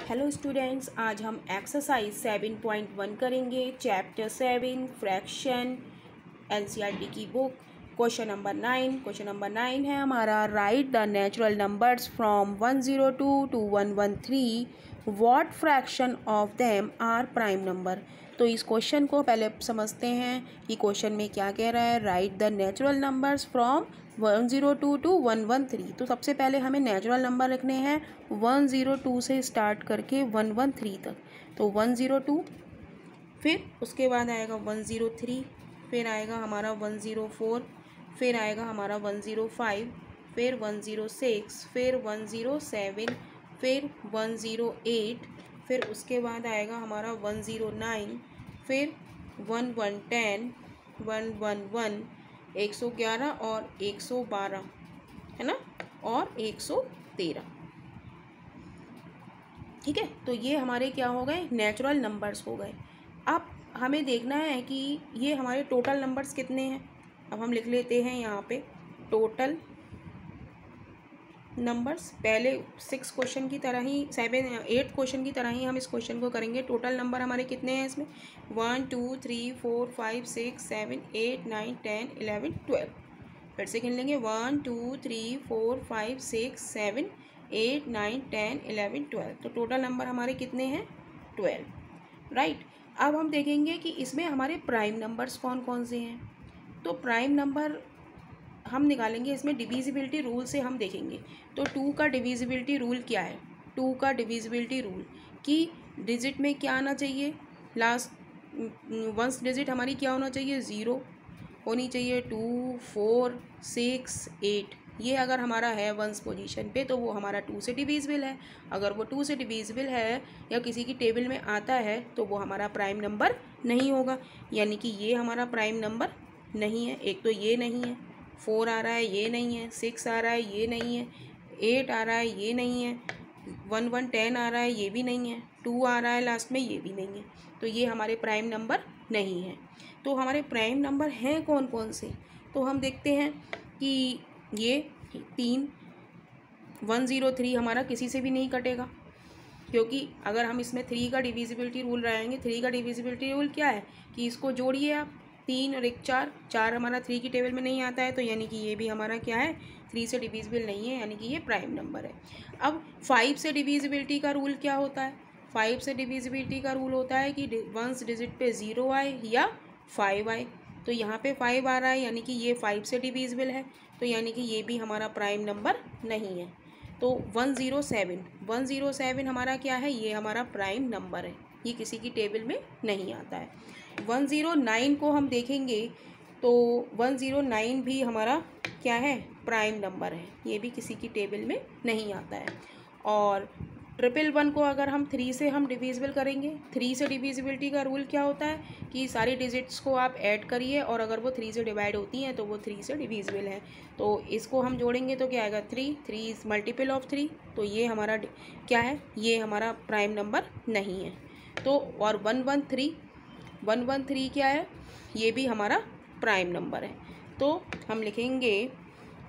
Hello students, आज हम exercise 7.1 करेंगे। चैप्टर 7 फ्रैक्शन, एनसीईआरटी की बुक। क्वेश्चन नंबर 9 है हमारा, write the natural numbers from 102 to 113, what fraction of them are prime number. तो इस क्वेश्चन को पहले समझते हैं कि क्वेश्चन में क्या कह रहा है। Right the natural numbers from 102 to 113। तो सबसे पहले हमें नेचुरल नंबर लिखने हैं 102 से स्टार्ट करके 113 तक। तो 102, फिर उसके बाद आएगा 103, फिर आएगा हमारा 104, फिर आएगा हमारा 105, फिर 106, फिर 107, फिर 108, फिर उसके बाद आएगा हमारा 109, फिर 1110, 111, 111 और 112, है ना, और 113। ठीक है, तो ये हमारे क्या हो गए, नेचुरल नंबर्स हो गए। अब हमें देखना है कि ये हमारे टोटल नंबर्स कितने हैं। अब हम लिख लेते हैं यहाँ पे टोटल नंबर्स। पहले 6 क्वेश्चन की तरह ही 8 क्वेश्चन की तरह ही हम इस क्वेश्चन को करेंगे। टोटल नंबर हमारे कितने हैं इसमें, 1 2 3 4 5 6 7 8 9 10 11 12। फिर से गिन लेंगे 1 2 3 4 5 6 7 8 9 10 11 12। तो टोटल नंबर हमारे कितने हैं, 12। राइट। अब हम देखेंगे कि इसमें हमारे प्राइम नंबर्स कौन कौन से हैं। तो प्राइम नंबर हम निकालेंगे इसमें डिविजिबिलिटी रूल से हम देखेंगे। तो 2 का डिविजिबिलिटी रूल क्या है। 2 का डिविजिबिलिटी रूल कि डिजिट में क्या आना चाहिए, लास्ट वंस डिजिट हमारी क्या होना चाहिए, 0 होनी चाहिए। 2 4 6 8, ये अगर हमारा है वंस पोजीशन पे तो वो हमारा 2 से डिविजिबल है। अगर वो 2 से डिविजिबल है या किसी की टेबल में आता है तो वो हमारा प्राइम नंबर नहीं होगा, यानी कि ये हमारा प्राइम नंबर नहीं है। एक तो ये नहीं है, 4 आ रहा है ये नहीं है, 6 आ रहा है ये नहीं है, 8 आ रहा है ये नहीं है, 1 1 10 आ रहा है ये भी नहीं है, 2 आ रहा है लास्ट में ये भी नहीं है। तो ये हमारे प्राइम नंबर नहीं है। तो हमारे प्राइम नंबर हैं कौन कौन से, तो हम देखते हैं कि ये 3 103 हमारा किसी से भी नहीं कटेगा, क्योंकि अगर हम इसमें 3 का डिविजिबिलिटी रूल लगाएंगे। 3 का डिविजिबिलिटी रूल क्या है कि इसको जोड़िए आप, 3 और 1 4, 4 हमारा 3 की टेबल में नहीं आता है, तो यानी कि ये भी हमारा क्या है, 3 से डिविजिबल नहीं है, यानी कि ये प्राइम नंबर है। अब 5 से डिविजिबिलिटी का रूल क्या होता है। 5 से डिविजिबिलिटी का रूल होता है कि वंस डिजिट पे 0 आए या 5 आए। तो यहाँ पे 5 आ रहा है, यानी कि ये 5 से डिविजिबल है, तो यानी कि ये भी हमारा प्राइम नंबर नहीं है। तो 107 हमारा क्या है, ये हमारा प्राइम नंबर है, ये किसी की टेबल में नहीं आता है। 109 को हम देखेंगे तो 109 भी हमारा क्या है, प्राइम नंबर है, ये भी किसी की टेबल में नहीं आता है। और 111 को अगर हम 3 से हम डिविजिबल करेंगे, 3 से डिविजिबिलिटी का रूल क्या होता है कि सारी डिजिट्स को आप ऐड करिए और अगर वो 3 से डिवाइड होती हैं तो वो 3 से डिविजिबल है। तो इसको हम जोड़ेंगे तो क्या आएगा, 3 इज मल्टीपल ऑफ 3, तो ये हमारा क्या है, ये हमारा प्राइम नंबर नहीं है। तो और 113 क्या है, ये भी हमारा प्राइम नंबर है। तो हम लिखेंगे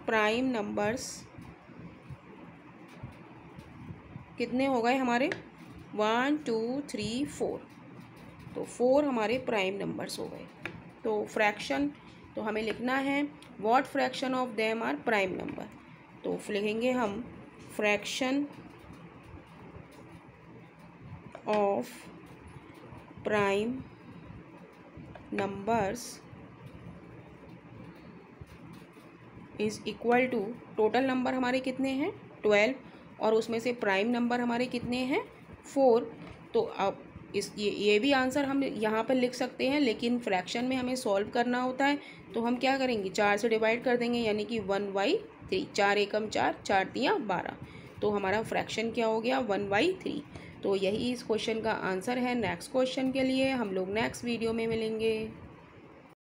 प्राइम नंबर्स कितने हो गए हमारे, 1 2 3 4। तो 4 हमारे प्राइम नंबर्स हो गए। तो फ्रैक्शन, तो हमें लिखना है what fraction of them are prime number. तो लिखेंगे हम fraction of prime numbers is equal to, total number हमारे कितने हैं 12, और उसमें से प्राइम नंबर हमारे कितने हैं 4। तो अब ये भी आंसर हम यहाँ पर लिख सकते हैं, लेकिन फ्रैक्शन में हमें सॉल्व करना होता है तो हम क्या करेंगे, 4 से डिवाइड कर देंगे, यानी कि 1/3, 4 एकम 4, 4 तियाँ 12। तो हमारा फ्रैक्शन क्या हो गया, 1/3। तो यही इस क्वेश्चन का आंसर है। नेक्स्ट क्वेश्चन के लिए हम लोग नेक्स्ट वीडियो में मिलेंगे।